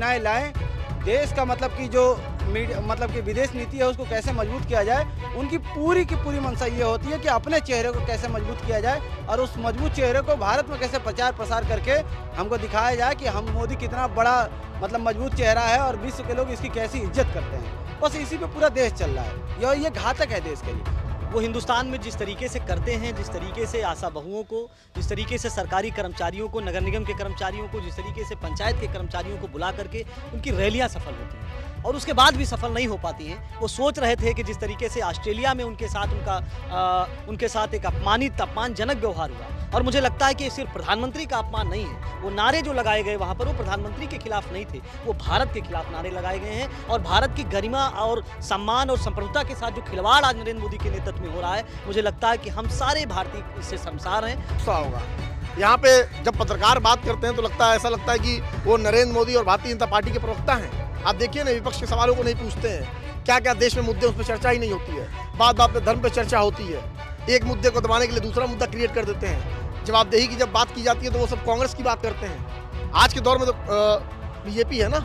नए लाएं, देश का मतलब कि जो मतलब कि विदेश नीति है उसको कैसे मजबूत किया जाए। उनकी पूरी की पूरी मंशा ये होती है कि अपने चेहरे को कैसे मजबूत किया जाए और उस मजबूत चेहरे को भारत में कैसे प्रचार प्रसार करके हमको दिखाया जाए कि हम मोदी कितना बड़ा मतलब मजबूत चेहरा है और विश्व के लोग इसकी कैसी इज्जत करते हैं। बस इसी पे पूरा देश चल रहा है। ये घातक है देश के लिए। वो हिंदुस्तान में जिस तरीके से करते हैं, जिस तरीके से आशा बहुओं को, जिस तरीके से सरकारी कर्मचारियों को, नगर निगम के कर्मचारियों को, जिस तरीके से पंचायत के कर्मचारियों को बुला करके उनकी रैलियां सफल होती हैं और उसके बाद भी सफल नहीं हो पाती हैं। वो सोच रहे थे कि जिस तरीके से ऑस्ट्रेलिया में उनके साथ एक अपमानजनक व्यवहार हुआ, और मुझे लगता है कि सिर्फ प्रधानमंत्री का अपमान नहीं है। वो नारे जो लगाए गए वहाँ पर, वो प्रधानमंत्री के खिलाफ नहीं थे, वो भारत के खिलाफ नारे लगाए गए हैं। और भारत की गरिमा और सम्मान और संप्रभुता के साथ जो खिलवाड़ आज नरेंद्र मोदी के नेतृत्व में हो रहा है, मुझे लगता है कि हम सारे भारतीय इससे शर्मसार हैं। गुस्सा होगा यहाँ पे जब पत्रकार बात करते हैं तो ऐसा लगता है कि वो नरेंद्र मोदी और भारतीय जनता पार्टी के प्रवक्ता हैं। आप देखिए ना, विपक्ष के सवालों को नहीं पूछते हैं, क्या क्या देश में मुद्दे उस पर चर्चा ही नहीं होती है। बात बात पे धर्म पे चर्चा होती है, एक मुद्दे को दबाने के लिए दूसरा मुद्दा क्रिएट कर देते हैं। जवाबदेही की जब बात की जाती है तो वो सब कांग्रेस की बात करते हैं। आज के दौर में तो बीजेपी है ना,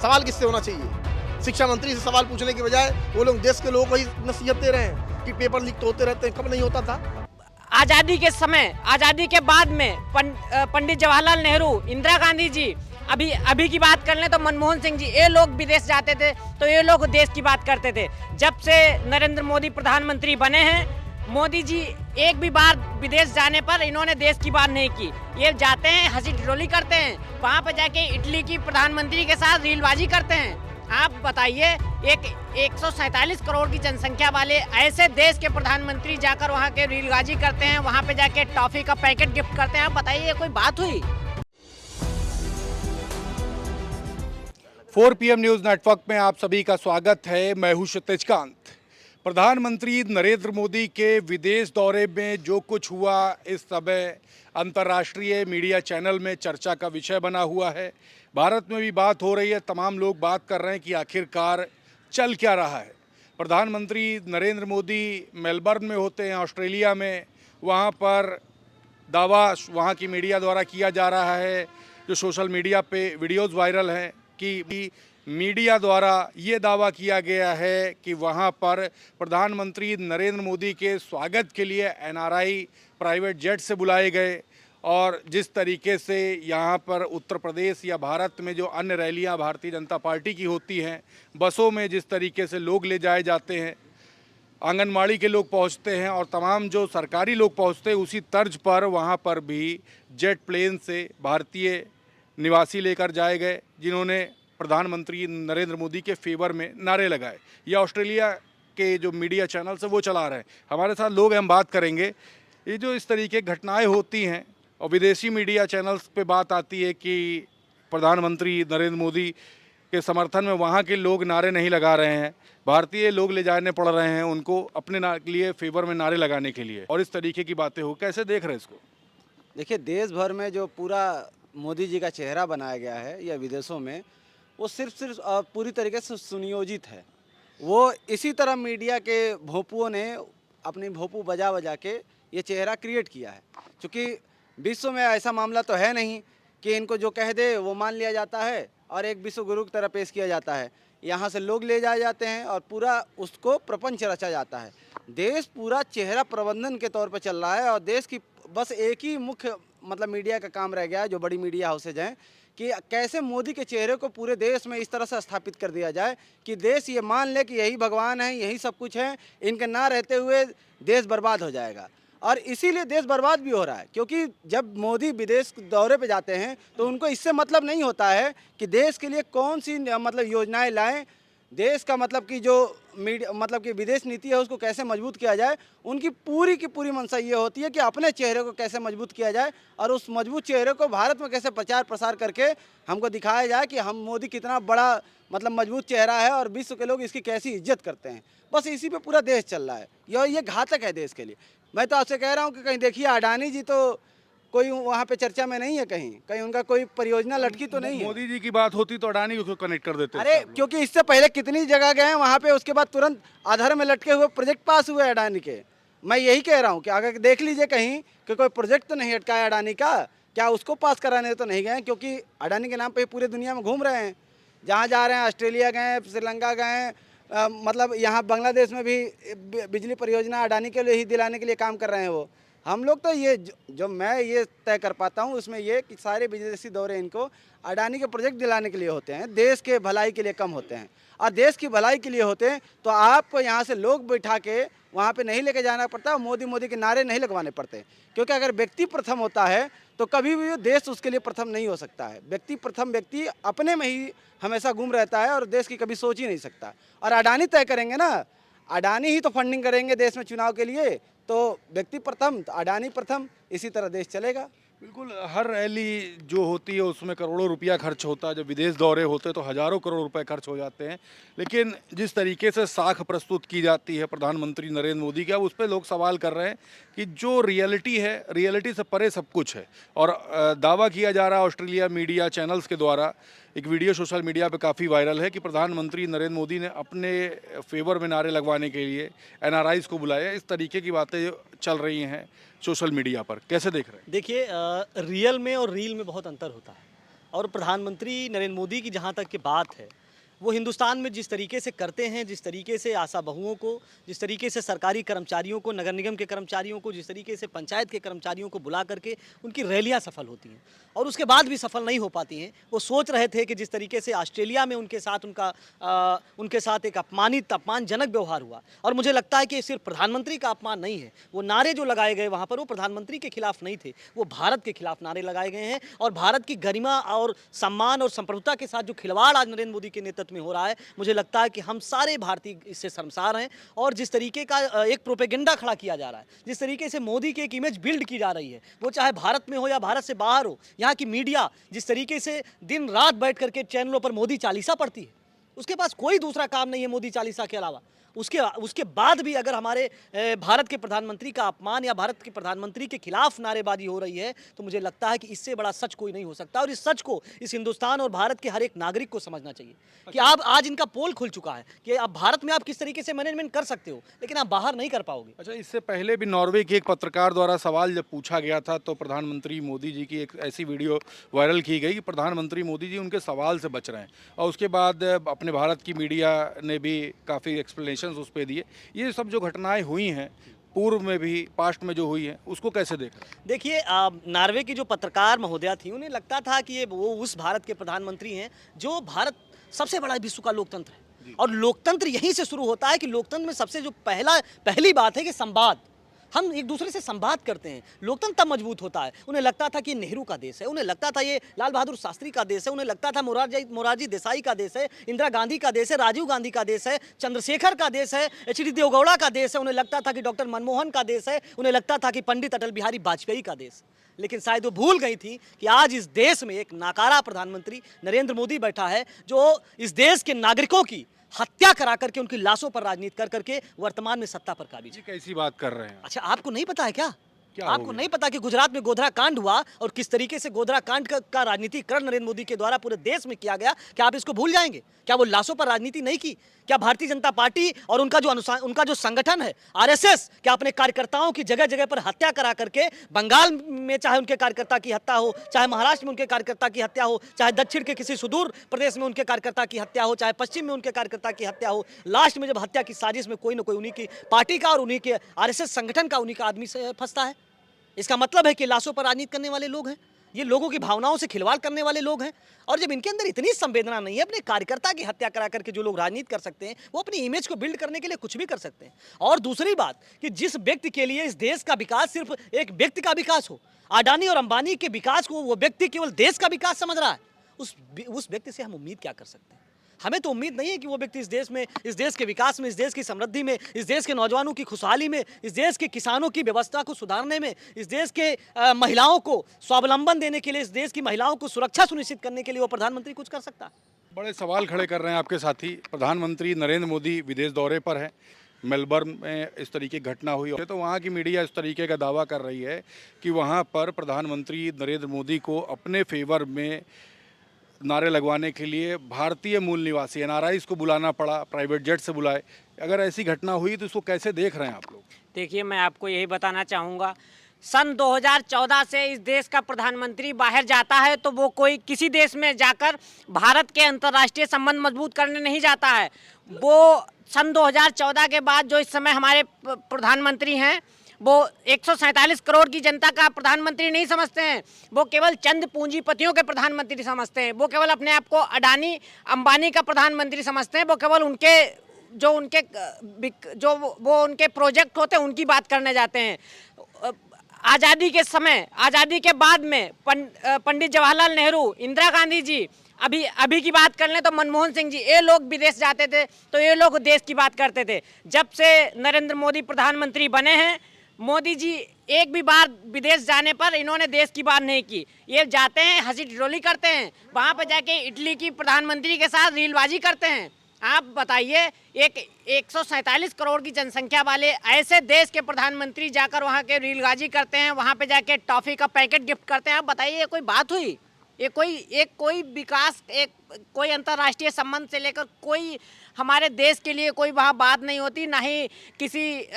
सवाल किससे होना चाहिए? शिक्षा मंत्री से सवाल पूछने के बजाय वो लोग देश के लोगों को ही नसीहत दे रहे हैं कि पेपर लीक तो होते रहते हैं, कब नहीं होता था। आज़ादी के समय, आज़ादी के बाद में पंडित जवाहरलाल नेहरू, इंदिरा गांधी जी, अभी की बात कर लें तो मनमोहन सिंह जी, ये लोग विदेश जाते थे तो ये लोग देश की बात करते थे। जब से नरेंद्र मोदी प्रधानमंत्री बने हैं, मोदी जी एक भी बार विदेश जाने पर इन्होंने देश की बात नहीं की। ये जाते हैं, हंसी ठिठोली करते हैं, वहाँ पर जाके इटली की प्रधानमंत्री के साथ रीलबाजी करते हैं। आप बताइए, एक 147 करोड़ की जनसंख्या वाले ऐसे देश के प्रधानमंत्री जाकर वहाँ के रीलबाजी करते हैं, वहाँ पे जाके टॉफी का पैकेट गिफ्ट करते हैं। आप बताइए, ये कोई बात हुई? 4 PM न्यूज़ नेटवर्क में आप सभी का स्वागत है। मैं हूं क्षितिज कांत। प्रधानमंत्री नरेंद्र मोदी के विदेश दौरे में जो कुछ हुआ इस समय अंतर्राष्ट्रीय मीडिया चैनल में चर्चा का विषय बना हुआ है। भारत में भी बात हो रही है, तमाम लोग बात कर रहे हैं कि आखिरकार चल क्या रहा है। प्रधानमंत्री नरेंद्र मोदी मेलबर्न में होते हैं, ऑस्ट्रेलिया में, वहाँ पर दावा वहाँ की मीडिया द्वारा किया जा रहा है, जो सोशल मीडिया पे वीडियोज़ वायरल हैं कि मीडिया द्वारा ये दावा किया गया है कि वहाँ पर प्रधानमंत्री नरेंद्र मोदी के स्वागत के लिए NRI प्राइवेट जेट से बुलाए गए, और जिस तरीके से यहाँ पर उत्तर प्रदेश या भारत में जो अन्य रैलियाँ भारतीय जनता पार्टी की होती हैं, बसों में जिस तरीके से लोग ले जाए जाते हैं, आंगनबाड़ी के लोग पहुँचते हैं और तमाम जो सरकारी लोग पहुँचते हैं, उसी तर्ज पर वहाँ पर भी जेट प्लेन से भारतीय निवासी लेकर जाए गए, जिन्होंने प्रधानमंत्री नरेंद्र मोदी के फेवर में नारे लगाए। या ऑस्ट्रेलिया के जो मीडिया चैनल्स हैं वो चला रहे हैं। हमारे साथ लोग हैं, हम बात करेंगे। ये जो इस तरीके की घटनाएं होती हैं और विदेशी मीडिया चैनल्स पे बात आती है कि प्रधानमंत्री नरेंद्र मोदी के समर्थन में वहाँ के लोग नारे नहीं लगा रहे हैं, भारतीय लोग ले जाने पड़ रहे हैं उनको अपने लिए फेवर में नारे लगाने के लिए, और इस तरीके की बातें हो, कैसे देख रहे हैं इसको? देखिए, देश भर में जो पूरा मोदी जी का चेहरा बनाया गया है या विदेशों में, वो सिर्फ पूरी तरीके से सुनियोजित है। वो इसी तरह मीडिया के भोंपुओं ने अपनी भोंपू बजा बजा के ये चेहरा क्रिएट किया है। क्योंकि विश्व में ऐसा मामला तो है नहीं कि इनको जो कह दे वो मान लिया जाता है और एक विश्व गुरु की तरह पेश किया जाता है। यहाँ से लोग ले जाए जाते हैं और पूरा उसको प्रपंच रचा जाता है। देश पूरा चेहरा प्रबंधन के तौर पर चल रहा है और देश की बस एक ही मुख्य मतलब मीडिया का काम रह गया है, जो बड़ी मीडिया हाउसेज हैं, कि कैसे मोदी के चेहरे को पूरे देश में इस तरह से स्थापित कर दिया जाए कि देश ये मान ले कि यही भगवान है, यही सब कुछ है, इनके ना रहते हुए देश बर्बाद हो जाएगा। और इसीलिए देश बर्बाद भी हो रहा है, क्योंकि जब मोदी विदेश दौरे पे जाते हैं तो उनको इससे मतलब नहीं होता है कि देश के लिए कौन सी मतलब योजनाएं लाएं, देश का मतलब कि जो मतलब कि विदेश नीति है उसको कैसे मजबूत किया जाए। उनकी पूरी की पूरी मंशा ये होती है कि अपने चेहरे को कैसे मजबूत किया जाए और उस मजबूत चेहरे को भारत में कैसे प्रचार प्रसार करके हमको दिखाया जाए कि हम मोदी कितना बड़ा मतलब मजबूत चेहरा है और विश्व के लोग इसकी कैसी इज्जत करते हैं। बस इसी पे पूरा देश चल रहा है। ये घातक है देश के लिए। मैं तो आपसे कह रहा हूँ कि कहीं देखिए, अडानी जी तो कोई वहाँ पे चर्चा में नहीं है, कहीं उनका कोई परियोजना लटकी तो नहीं है। मोदी जी की बात होती तो अडानी को कनेक्ट कर देते। अरे क्योंकि इससे पहले कितनी जगह गए हैं वहाँ पे, उसके बाद तुरंत आधार में लटके हुए प्रोजेक्ट पास हुए अडानी के। मैं यही कह रहा हूँ कि अगर देख लीजिए कहीं कि कोई प्रोजेक्ट तो नहीं अटका है अडानी का, क्या उसको पास कराने तो नहीं गए? क्योंकि अडानी के नाम पे पूरे दुनिया में घूम रहे हैं जहाँ जा रहे हैं, ऑस्ट्रेलिया गए, श्रीलंका गए, मतलब यहाँ बांग्लादेश में भी बिजली परियोजना अडानी के लिए ही दिलाने के लिए काम कर रहे हैं वो। हम लोग तो ये जो मैं ये तय कर पाता हूँ उसमें ये कि सारे विदेशी दौरे इनको अडानी के प्रोजेक्ट दिलाने के लिए होते हैं, देश के भलाई के लिए कम होते हैं। और देश की भलाई के लिए होते हैं तो आपको यहाँ से लोग बैठा के वहाँ पे नहीं लेके जाना पड़ता, मोदी मोदी के नारे नहीं लगवाने पड़ते। क्योंकि अगर व्यक्ति प्रथम होता है तो कभी भी देश उसके लिए प्रथम नहीं हो सकता है। व्यक्ति प्रथम व्यक्ति अपने में ही हमेशा गुम रहता है और देश की कभी सोच ही नहीं सकता। और अडानी तय करेंगे ना, अडानी ही तो फंडिंग करेंगे देश में चुनाव के लिए, तो व्यक्ति प्रथम तो अडानी प्रथम, इसी तरह देश चलेगा। बिल्कुल, हर रैली जो होती है उसमें करोड़ों रुपया खर्च होता है, जब विदेश दौरे होते हैं तो हज़ारों करोड़ रुपए खर्च हो जाते हैं। लेकिन जिस तरीके से साख प्रस्तुत की जाती है प्रधानमंत्री नरेंद्र मोदी की, अब उस पर लोग सवाल कर रहे हैं कि जो रियलिटी है, रियलिटी से परे सब कुछ है। और दावा किया जा रहा है ऑस्ट्रेलिया मीडिया चैनल्स के द्वारा, एक वीडियो सोशल मीडिया पे काफ़ी वायरल है कि प्रधानमंत्री नरेंद्र मोदी ने अपने फेवर में नारे लगवाने के लिए एनआरआईज़ को बुलाया। इस तरीके की बातें चल रही हैं सोशल मीडिया पर, कैसे देख रहे हैं? देखिए, रियल में और रील में बहुत अंतर होता है। और प्रधानमंत्री नरेंद्र मोदी की जहाँ तक की बात है, वो हिंदुस्तान में जिस तरीके से करते हैं, जिस तरीके से आशा बहुओं को, जिस तरीके से सरकारी कर्मचारियों को, नगर निगम के कर्मचारियों को, जिस तरीके से पंचायत के कर्मचारियों को बुला करके उनकी रैलियां सफल होती हैं और उसके बाद भी सफल नहीं हो पाती हैं। वो सोच रहे थे कि जिस तरीके से ऑस्ट्रेलिया में उनके साथ एक अपमानजनक व्यवहार हुआ, और मुझे लगता है कि सिर्फ प्रधानमंत्री का अपमान नहीं है, वो नारे जो लगाए गए वहाँ पर वो प्रधानमंत्री के खिलाफ नहीं थे, वो भारत के खिलाफ नारे लगाए गए हैं। और भारत की गरिमा और सम्मान और संप्रभुता के साथ जो खिलवाड़ आज नरेंद्र मोदी के नेतृत्व में हो रहा है, मुझे लगता है कि हम सारे भारतीय इससे शर्मसार हैं। और जिस तरीके का एक प्रोपेगेंडा खड़ा किया जा रहा है, जिस तरीके से मोदी की एक इमेज बिल्ड की जा रही है, वो चाहे भारत में हो या भारत से बाहर हो, यहाँ की मीडिया जिस तरीके से दिन रात बैठ करके चैनलों पर मोदी चालीसा पढ़ती है, उसके पास कोई दूसरा काम नहीं है मोदी चालीसा के अलावा। उसके बाद भी अगर हमारे भारत के प्रधानमंत्री का अपमान या भारत के प्रधानमंत्री के खिलाफ नारेबाजी हो रही है, तो मुझे लगता है कि इससे बड़ा सच कोई नहीं हो सकता। और इस सच को इस हिंदुस्तान और भारत के हर एक नागरिक को समझना चाहिए कि आप आज इनका पोल खुल चुका है कि अब भारत में आप किस तरीके से मैनेजमेंट कर सकते हो, लेकिन आप बाहर नहीं कर पाओगे। अच्छा, इससे पहले भी नॉर्वे के एक पत्रकार द्वारा सवाल जब पूछा गया था तो प्रधानमंत्री मोदी जी की एक ऐसी वीडियो वायरल की गई कि प्रधानमंत्री मोदी जी उनके सवाल से बच रहे हैं, और उसके बाद अपने भारत की मीडिया ने भी काफ़ी एक्सप्लेनेशंस उस पर दिए। ये सब जो घटनाएं हुई हैं पूर्व में भी, पास्ट में जो हुई है, उसको कैसे देख रहे हैं? देखिए, नॉर्वे की जो पत्रकार महोदया थी, उन्हें लगता था कि ये वो उस भारत के प्रधानमंत्री हैं जो भारत सबसे बड़ा विश्व का लोकतंत्र है, और लोकतंत्र यहीं से शुरू होता है कि लोकतंत्र में सबसे जो पहली बात है कि संवाद, हम एक दूसरे से संवाद करते हैं, लोकतंत्र तब मजबूत होता है। उन्हें लगता था कि नेहरू का देश है, उन्हें लगता था ये लाल बहादुर शास्त्री का देश है, उन्हें लगता था मोरारजी देसाई का देश है, इंदिरा गांधी का देश है, राजीव गांधी का देश है, चंद्रशेखर का देश है, एच.डी. देवगौड़ा का देश है, उन्हें लगता था कि डॉक्टर मनमोहन का देश है, उन्हें लगता था कि पंडित अटल बिहारी वाजपेयी का देश। लेकिन शायद वो भूल गई थी कि आज इस देश में एक नाकारा प्रधानमंत्री नरेंद्र मोदी बैठा है, जो इस देश के नागरिकों की हत्या करा करके, उनकी लाशों पर राजनीति कर करके वर्तमान में सत्ता पर काबिज है। कैसी बात कर रहे हैं? अच्छा, आपको नहीं पता है क्या? क्या आपको नहीं पता कि गुजरात में गोधरा कांड हुआ और किस तरीके से गोधरा कांड का राजनीतिकरण नरेंद्र मोदी के द्वारा पूरे देश में किया गया? क्या आप इसको भूल जाएंगे? क्या वो लाशों पर राजनीति नहीं की? क्या भारतीय जनता पार्टी और उनका जो संगठन है आरएसएस, क्या अपने कार्यकर्ताओं की जगह जगह पर हत्या करा करके, बंगाल में चाहे उनके कार्यकर्ता की हत्या हो, चाहे महाराष्ट्र में उनके कार्यकर्ता की हत्या हो, चाहे दक्षिण के किसी सुदूर प्रदेश में उनके कार्यकर्ता की हत्या हो, चाहे पश्चिम में उनके कार्यकर्ता की हत्या हो, लास्ट में जब हत्या की साजिश में कोई ना कोई उन्हीं की पार्टी का और उन्हीं के आरएसएस संगठन का, उन्हीं का आदमी से फंसता है? इसका मतलब है कि लाशों पर राजनीति करने वाले लोग हैं, ये लोगों की भावनाओं से खिलवाड़ करने वाले लोग हैं। और जब इनके अंदर इतनी संवेदना नहीं है, अपने कार्यकर्ता की हत्या करा करके जो लोग राजनीति कर सकते हैं, वो अपनी इमेज को बिल्ड करने के लिए कुछ भी कर सकते हैं। और दूसरी बात कि जिस व्यक्ति के लिए इस देश का विकास सिर्फ एक व्यक्ति का विकास हो, अडानी और अंबानी के विकास को वो व्यक्ति केवल देश का विकास समझ रहा है, उस व्यक्ति से हम उम्मीद क्या कर सकते हैं? हमें तो उम्मीद नहीं है कि वो व्यक्ति इस देश में, इस देश के विकास में, इस देश की समृद्धि में, इस देश के नौजवानों की खुशहाली में, इस देश के किसानों की व्यवस्था को सुधारने में, इस देश के महिलाओं को स्वावलंबन देने के लिए, इस देश की महिलाओं को सुरक्षा सुनिश्चित करने के लिए वो प्रधानमंत्री कुछ कर सकता है। बड़े सवाल खड़े कर रहे हैं आपके साथी। प्रधानमंत्री नरेंद्र मोदी विदेश दौरे पर हैं, मेलबर्न में इस तरीके की घटना हुई, तो वहाँ की मीडिया इस तरीके का दावा कर रही है कि वहाँ पर प्रधानमंत्री नरेंद्र मोदी को अपने फेवर में नारे लगवाने के लिए भारतीय मूल निवासी एनआरआईज़ को बुलाना पड़ा, प्राइवेट जेट से बुलाए। अगर ऐसी घटना हुई तो इसको कैसे देख रहे हैं आप लोग? देखिए, मैं आपको यही बताना चाहूँगा सन 2014 से इस देश का प्रधानमंत्री बाहर जाता है तो वो कोई किसी देश में जाकर भारत के अंतर्राष्ट्रीय संबंध मजबूत करने नहीं जाता है। वो सन 2014 के बाद जो इस समय हमारे प्रधानमंत्री हैं वो 147 करोड़ की जनता का प्रधानमंत्री नहीं समझते हैं। वो केवल चंद पूंजीपतियों के प्रधानमंत्री समझते हैं। वो केवल अपने आप को अडानी अंबानी का प्रधानमंत्री समझते हैं। वो केवल उनके वो उनके प्रोजेक्ट होते हैं उनकी बात करने जाते हैं। आज़ादी के समय, आज़ादी के बाद में पंडित जवाहरलाल नेहरू, इंदिरा गांधी जी, अभी की बात कर लें तो मनमोहन सिंह जी, ये लोग विदेश जाते थे तो ये लोग देश की बात करते थे। जब से नरेंद्र मोदी प्रधानमंत्री बने हैं, मोदी जी एक भी बार विदेश जाने पर इन्होंने देश की बात नहीं की। ये जाते हैं, हंसी ठिठोली करते हैं, वहाँ पर जाके इटली की प्रधानमंत्री के साथ रीलबाजी करते हैं। आप बताइए, एक 147 करोड़ की जनसंख्या वाले ऐसे देश के प्रधानमंत्री जाकर वहाँ के रीलबाजी करते हैं, वहाँ पे जाके टॉफ़ी का पैकेट गिफ्ट करते हैं। आप बताइए, ये कोई बात हुई? ये कोई विकास, कोई अंतर्राष्ट्रीय संबंध से लेकर कोई हमारे देश के लिए कोई वहाँ बात नहीं होती, ना ही किसी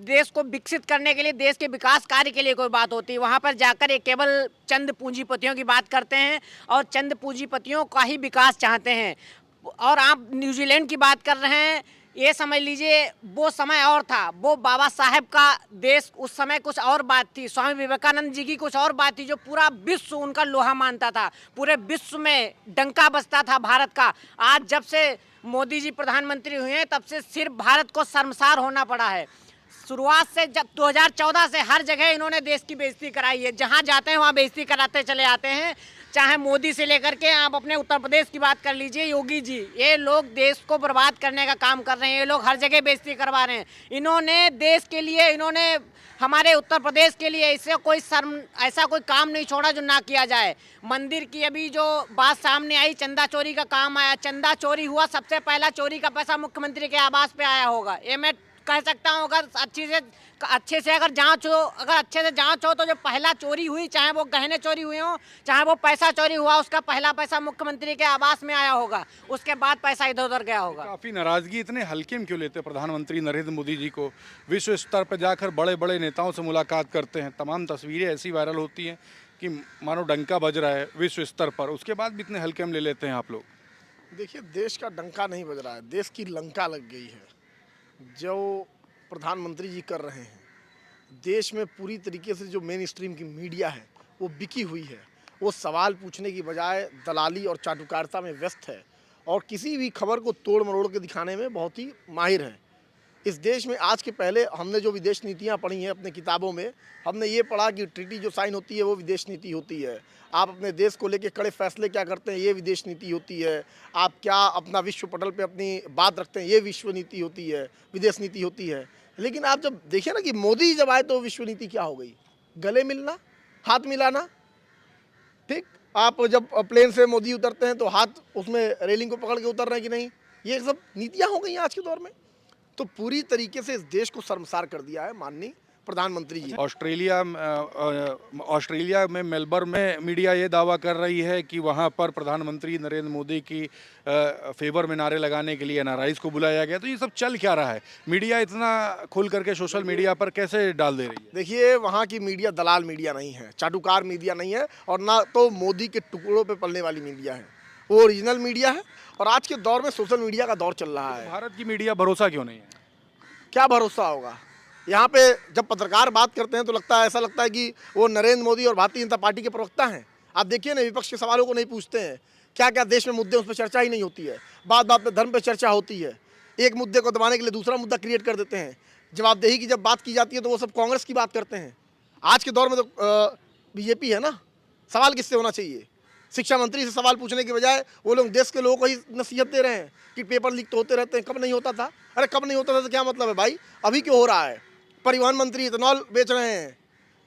देश को विकसित करने के लिए, देश के विकास कार्य के लिए कोई बात होती। वहाँ पर जाकर ये केवल चंद पूंजीपतियों की बात करते हैं और चंद पूंजीपतियों का ही विकास चाहते हैं। और आप न्यूजीलैंड की बात कर रहे हैं, ये समझ लीजिए वो समय और था। वो बाबा साहेब का देश, उस समय कुछ और बात थी। स्वामी विवेकानंद जी की कुछ और बात थी, जो पूरा विश्व उनका लोहा मानता था। पूरे विश्व में डंका बजता था भारत का। आज जब से मोदी जी प्रधानमंत्री हुए हैं, तब से सिर्फ भारत को शर्मसार होना पड़ा है। शुरुआत से जब 2014 से हर जगह इन्होंने देश की बेइज्जती कराई है। जहाँ जाते हैं वहाँ बेइज्जती कराते चले आते हैं। चाहे मोदी से लेकर के आप अपने उत्तर प्रदेश की बात कर लीजिए, योगी जी, ये लोग देश को बर्बाद करने का काम कर रहे हैं। ये लोग हर जगह बेइज्जती करवा रहे हैं। इन्होंने देश के लिए, इन्होंने हमारे उत्तर प्रदेश के लिए ऐसा कोई काम नहीं छोड़ा जो ना किया जाए। मंदिर की अभी जो बात सामने आई, चंदा चोरी का काम आया, चंदा चोरी हुआ, सबसे पहला चोरी का पैसा मुख्यमंत्री के आवास पे आया होगा। ये मैं कह सकता हूँ। अगर अच्छे से अगर अच्छे से जांच हो तो जो पहला चोरी हुई, चाहे वो गहने चोरी हुए हों, चाहे वो पैसा चोरी हुआ, उसका पहला पैसा मुख्यमंत्री के आवास में आया होगा। उसके बाद पैसा इधर उधर गया होगा। काफ़ी नाराज़गी इतने हल्के में क्यों लेते प्रधानमंत्री नरेंद्र मोदी जी को? विश्व स्तर पर जाकर बड़े बड़े नेताओं से मुलाकात करते हैं, तमाम तस्वीरें ऐसी वायरल होती हैं कि मानो डंका बज रहा है विश्व स्तर पर, उसके बाद भी इतने हल्के में ले लेते हैं आप लोग। देखिए, देश का डंका नहीं बज रहा है, देश की लंका लग गई है। जो प्रधानमंत्री जी कर रहे हैं, देश में पूरी तरीके से जो मेन स्ट्रीम की मीडिया है वो बिकी हुई है। वो सवाल पूछने की बजाय दलाली और चाटुकारिता में व्यस्त है और किसी भी खबर को तोड़ मरोड़ के दिखाने में बहुत ही माहिर है। इस देश में आज के पहले हमने जो विदेश नीतियाँ पढ़ी हैं अपने किताबों में, हमने ये पढ़ा कि ट्रीटी जो साइन होती है वो विदेश नीति होती है। आप अपने देश को लेके कड़े फैसले क्या करते हैं, ये विदेश नीति होती है। आप क्या अपना विश्व पटल पे अपनी बात रखते हैं, ये विश्व नीति होती है, विदेश नीति होती है। लेकिन आप जब देखिए ना कि मोदी जब आए तो विश्व नीति क्या हो गई? गले मिलना, हाथ मिलाना। ठीक, आप जब प्लेन से मोदी उतरते हैं तो हाथ उसमें रेलिंग को पकड़ के उतर रहे हैं कि नहीं, ये सब नीतियाँ हो गई हैं आज के दौर में। तो पूरी तरीके से इस देश को शर्मसार कर दिया है माननीय प्रधानमंत्री जी। ऑस्ट्रेलिया में मेलबर्न में मीडिया ये दावा कर रही है कि वहाँ पर प्रधानमंत्री नरेंद्र मोदी की फेवर में नारे लगाने के लिए एनआरआईज़ को बुलाया गया। तो ये सब चल क्या रहा है? मीडिया इतना खुल करके सोशल मीडिया पर कैसे डाल दे रही है? देखिए, वहाँ की मीडिया दलाल मीडिया नहीं है, चाटुकार मीडिया नहीं है, और ना तो मोदी के टुकड़ों पे पलने वाली मीडिया है। वो ओरिजिनल मीडिया है और आज के दौर में सोशल मीडिया का दौर चल रहा है। भारत की मीडिया भरोसा क्यों नहीं है? क्या भरोसा होगा? यहाँ पे जब पत्रकार बात करते हैं तो ऐसा लगता है कि वो नरेंद्र मोदी और भारतीय जनता पार्टी के प्रवक्ता हैं। आप देखिए ना, विपक्ष के सवालों को नहीं पूछते हैं। क्या क्या देश में मुद्दे, उस पर चर्चा ही नहीं होती है। बात बात पे धर्म पे चर्चा होती है। एक मुद्दे को दबाने के लिए दूसरा मुद्दा क्रिएट कर देते हैं। जवाबदेही की जब बात की जाती है तो वो सब कांग्रेस की बात करते हैं। आज के दौर में तो बीजेपी है ना। सवाल किससे होना चाहिए? शिक्षा मंत्री से सवाल पूछने की बजाय वो लोग देश के लोगों को ही नसीहत दे रहे हैं कि पेपर लीक तो होते रहते हैं। कब नहीं होता था? अरे कब नहीं होता था तो क्या मतलब है भाई? अभी क्यों हो रहा है? परिवहन मंत्री इथेनॉल बेच रहे हैं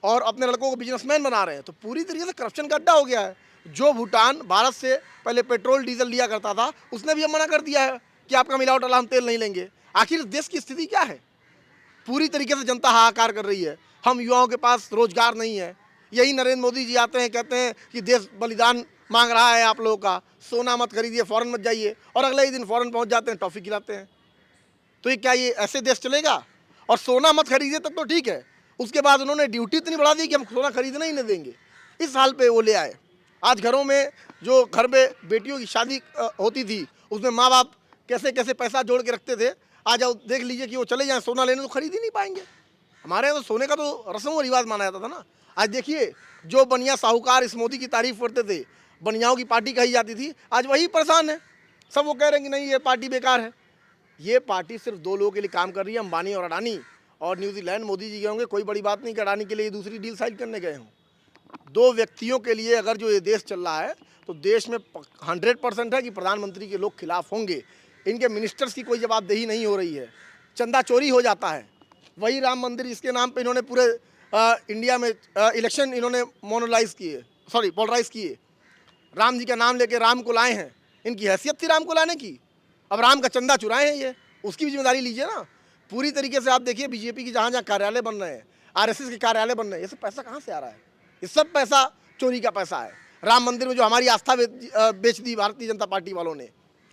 और अपने लड़कों को बिजनेसमैन बना रहे हैं। तो पूरी तरीके से करप्शन का अड्डा हो गया है। जो भूटान भारत से पहले पेट्रोल डीजल लिया करता था, उसने भी अब मना कर दिया है कि आपका मिलावट वाला हम तेल नहीं लेंगे। आखिर इस देश की स्थिति क्या है? पूरी तरीके से जनता हाहाकार कर रही है। हम युवाओं के पास रोजगार नहीं है। यही नरेंद्र मोदी जी आते हैं, कहते हैं कि देश बलिदान मांग रहा है आप लोगों का, सोना मत खरीदिए, फॉरेन मत जाइए, और अगले ही दिन फॉरेन पहुंच जाते हैं, टॉफ़ी खिलाते हैं। तो ये क्या, ये ऐसे देश चलेगा? और सोना मत खरीदिए तब तो ठीक है, उसके बाद उन्होंने ड्यूटी इतनी बढ़ा दी कि हम सोना खरीदना ही नहीं देंगे, इस हाल पे वो ले आए। आज घरों में जो घर में बेटियों की शादी होती थी उसमें माँ बाप कैसे कैसे पैसा जोड़ के रखते थे, आज आप देख लीजिए कि वो चले जाएं सोना लेने तो खरीद ही नहीं पाएंगे। हमारे यहाँ तो सोने का तो रस्म व रिवाज माना जाता था ना। आज देखिए जो बनिया साहूकार इस मोदी की तारीफ करते थे, बनियाओं की पार्टी कही जाती थी, आज वही परेशान है। सब वो कह रहे हैं कि नहीं ये पार्टी बेकार है। ये पार्टी सिर्फ दो लोगों के लिए काम कर रही है, अंबानी और अडानी। और न्यूजीलैंड मोदी जी गए होंगे, कोई बड़ी बात नहीं कि अडानी के लिए दूसरी डील साइन करने गए हों। दो व्यक्तियों के लिए अगर जो ये देश चल रहा है तो देश में 100% है कि प्रधानमंत्री के लोग खिलाफ होंगे। इनके मिनिस्टर्स की कोई जवाबदेही नहीं हो रही है, चंदा चोरी हो जाता है। वही राम मंदिर जिसके नाम पे इन्होंने पूरे इंडिया में इलेक्शन इन्होंने पोलराइज किए, राम जी का नाम लेके राम को लाए हैं। इनकी हैसियत थी राम को लाने की, अब राम का चंदा चुराए हैं, ये उसकी भी जिम्मेदारी लीजिए ना। पूरी तरीके से आप देखिए बीजेपी की जहाँ जहाँ कार्यालय बन रहे हैं, आरएसएस के कार्यालय बन रहे हैं, ये सब पैसा कहाँ से आ रहा है? ये सब पैसा चोरी का पैसा है। राम मंदिर में जो हमारी आस्था बेच दी भारतीय जनता पार्टी वालों ने,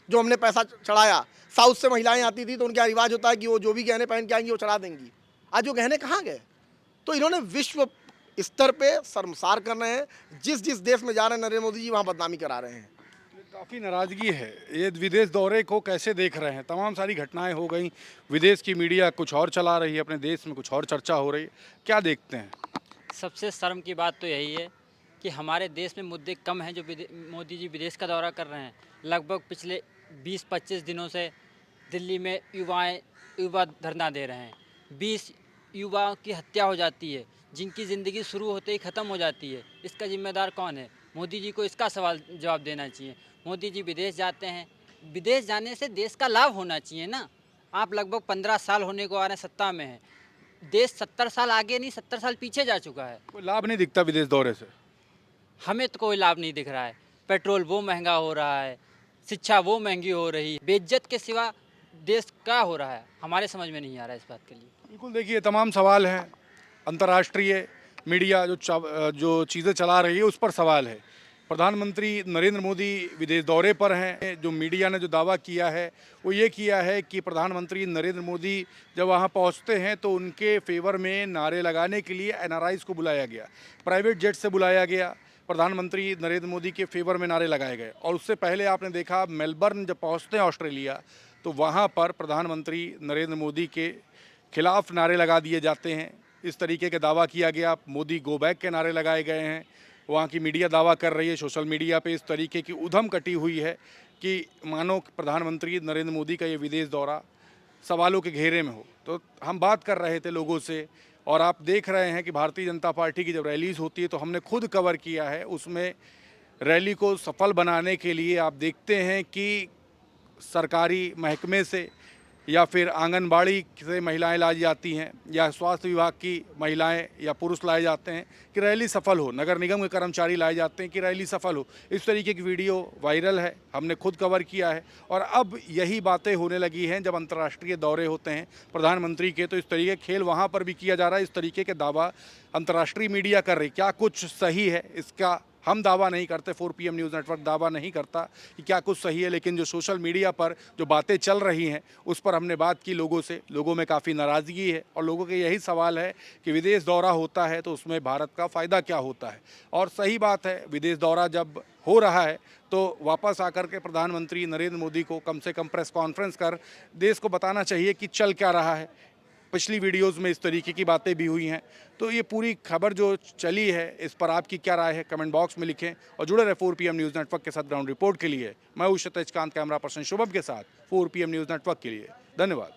जो हमने पैसा चढ़ाया। साउथ से महिलाएं आती थी तो उनका रिवाज होता है कि वो जो भी गहने पहन के आएंगी वो चढ़ा देंगी। आज वो गहने कहाँ गए? तो इन्होंने विश्व स्तर पे शर्मसार कर रहे हैं। जिस जिस देश में जा रहे हैं नरेंद्र मोदी जी वहाँ बदनामी करा रहे हैं। काफ़ी नाराज़गी है। ये विदेश दौरे को कैसे देख रहे हैं? तमाम सारी घटनाएं हो गई, विदेश की मीडिया कुछ और चला रही है, अपने देश में कुछ और चर्चा हो रही है, क्या देखते हैं? सबसे शर्म की बात तो यही है कि हमारे देश में मुद्दे कम हैं जो मोदी जी विदेश का दौरा कर रहे हैं। लगभग पिछले 20-25 दिनों से दिल्ली में युवा धरना दे रहे हैं। 20 युवाओं की हत्या हो जाती है, जिनकी ज़िंदगी शुरू होते ही ख़त्म हो जाती है। इसका जिम्मेदार कौन है? मोदी जी को इसका जवाब देना चाहिए। मोदी जी विदेश जाते हैं, विदेश जाने से देश का लाभ होना चाहिए ना। आप लगभग 15 साल होने को आ रहे हैं सत्ता में हैं, देश 70 साल आगे नहीं 70 साल पीछे जा चुका है। कोई लाभ नहीं दिखता विदेश दौरे से? हमें तो कोई लाभ नहीं दिख रहा है। पेट्रोल वो महंगा हो रहा है, शिक्षा वो महंगी हो रही है, बेइज्जत के सिवा देश क्या हो रहा है हमारे समझ में नहीं आ रहा है इस बात के लिए। बिल्कुल, देखिए तमाम सवाल हैं। अंतर्राष्ट्रीय मीडिया जो चीज़ें चला रही है उस पर सवाल है। प्रधानमंत्री नरेंद्र मोदी विदेश दौरे पर हैं। जो मीडिया ने जो दावा किया है वो ये किया है कि प्रधानमंत्री नरेंद्र मोदी जब वहाँ पहुँचते हैं तो उनके फेवर में नारे लगाने के लिए एनआरआईज़ को बुलाया गया, प्राइवेट जेट से बुलाया गया, प्रधानमंत्री नरेंद्र मोदी के फेवर में नारे लगाए गए। और उससे पहले आपने देखा मेलबर्न जब पहुँचते हैं ऑस्ट्रेलिया तो वहाँ पर प्रधानमंत्री नरेंद्र मोदी के खिलाफ नारे लगा दिए जाते हैं। इस तरीके का दावा किया गया, मोदी गो बैक के नारे लगाए गए हैं। वहाँ की मीडिया दावा कर रही है, सोशल मीडिया पे इस तरीके की उधम कटी हुई है कि मानो प्रधानमंत्री नरेंद्र मोदी का ये विदेश दौरा सवालों के घेरे में हो। तो हम बात कर रहे थे लोगों से और आप देख रहे हैं कि भारतीय जनता पार्टी की जब रैलीज होती है तो हमने खुद कवर किया है। उसमें रैली को सफल बनाने के लिए आप देखते हैं कि सरकारी महकमे से या फिर आंगनबाड़ी से महिलाएं लाई जाती हैं या स्वास्थ्य विभाग की महिलाएं या पुरुष लाए जाते हैं कि रैली सफल हो, नगर निगम के कर्मचारी लाए जाते हैं कि रैली सफल हो। इस तरीके की वीडियो वायरल है, हमने खुद कवर किया है। और अब यही बातें होने लगी हैं जब अंतर्राष्ट्रीय दौरे होते हैं प्रधानमंत्री के, तो इस तरीके खेल वहाँ पर भी किया जा रहा है। इस तरीके के दावा अंतर्राष्ट्रीय मीडिया कर रही। क्या कुछ सही है इसका हम दावा नहीं करते, 4PM न्यूज़ नेटवर्क दावा नहीं करता कि क्या कुछ सही है, लेकिन जो सोशल मीडिया पर जो बातें चल रही हैं उस पर हमने बात की लोगों से। लोगों में काफ़ी नाराज़गी है और लोगों के यही सवाल है कि विदेश दौरा होता है तो उसमें भारत का फ़ायदा क्या होता है। और सही बात है, विदेश दौरा जब हो रहा है तो वापस आकर के प्रधानमंत्री नरेंद्र मोदी को कम से कम प्रेस कॉन्फ्रेंस कर देश को बताना चाहिए कि चल क्या रहा है। पिछली वीडियोस में इस तरीके की बातें भी हुई हैं। तो ये पूरी खबर जो चली है इस पर आपकी क्या राय है, कमेंट बॉक्स में लिखें और जुड़े रहे 4PM न्यूज़ नेटवर्क के साथ। ग्राउंड रिपोर्ट के लिए मैं हूं तेजकांत, कैमरा पर्सन शुभम के साथ 4PM न्यूज़ नेटवर्क के लिए धन्यवाद।